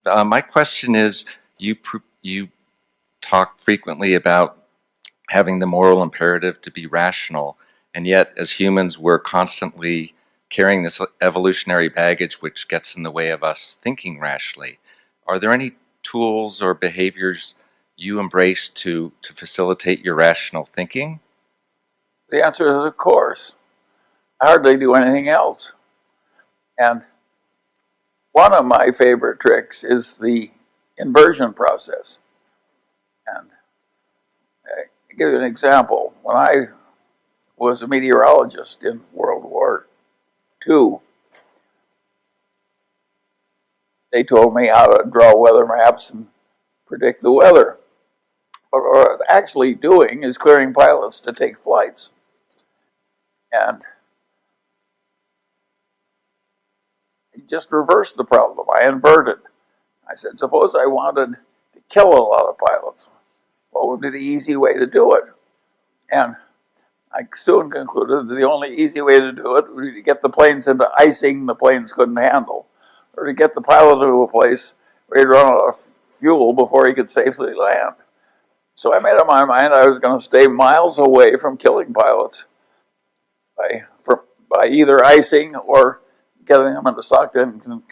My question is, you talk frequently about having the moral imperative to be rational, and yet as humans we're constantly carrying this evolutionary baggage which gets in the way of us thinking rationally. Are there any tools or behaviors you embrace to facilitate your rational thinking? The answer is, of course. I hardly do anything else. And one of my favorite tricks is the inversion process. And I'll give you an example. When I was a meteorologist in World War II, they told me how to draw weather maps and predict the weather. But what I was actually doing is clearing pilots to take flights. And he just reversed the problem. I inverted. I said, suppose I wanted to kill a lot of pilots. What would be the easy way to do it? And I soon concluded that the only easy way to do it would be to get the planes into icing the planes couldn't handle, or to get the pilot into a place where he'd run out of fuel before he could safely land. So I made up my mind I was going to stay miles away from killing pilots by either icing or getting them into sucked-in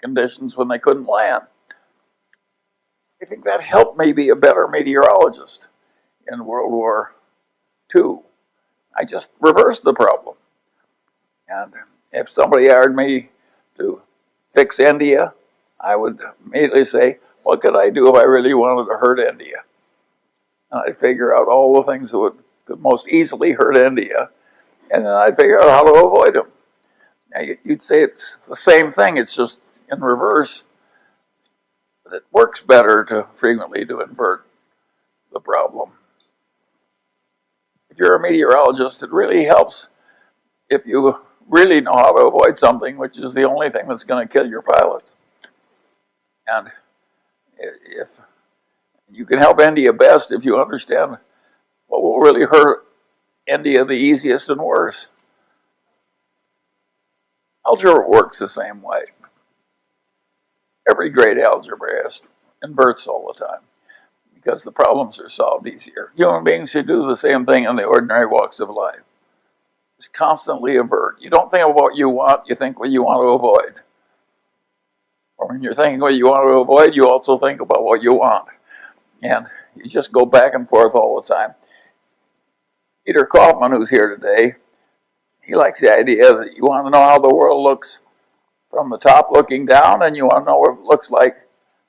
conditions when they couldn't land. I think that helped me be a better meteorologist in World War II. I just reversed the problem. And if somebody hired me to fix India, I would immediately say, what could I do if I really wanted to hurt India? And I'd figure out all the things that could most easily hurt India, and then I'd figure out how to avoid them. Now, you'd say it's the same thing, it's just in reverse. But it works better to frequently to invert the problem. If you're a meteorologist, it really helps if you really know how to avoid something, which is the only thing that's going to kill your pilots. And if you can help India best if you understand what will really hurt India the easiest and worst. Algebra works the same way. Every great algebraist inverts all the time because the problems are solved easier. Human beings should do the same thing in the ordinary walks of life. Just constantly avert. You don't think of what you want, you think what you want to avoid. Or when you're thinking what you want to avoid, you also think about what you want. And you just go back and forth all the time. Peter Kaufman, who's here today, he likes the idea that you want to know how the world looks from the top looking down, and you want to know what it looks like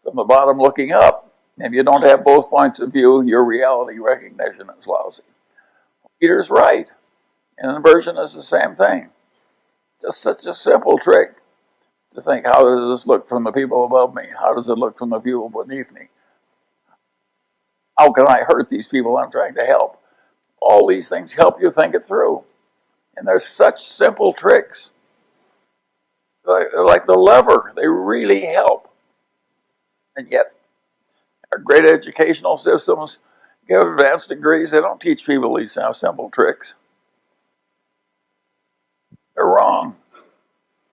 from the bottom looking up. If you don't have both points of view, your reality recognition is lousy. Peter's right. And inversion is the same thing. Just such a simple trick to think, how does this look from the people above me? How does it look from the people beneath me? How can I hurt these people I'm trying to help? All these things help you think it through. And they're such simple tricks. They're like the lever. They really help. And yet, our great educational systems give advanced degrees. They don't teach people these simple tricks.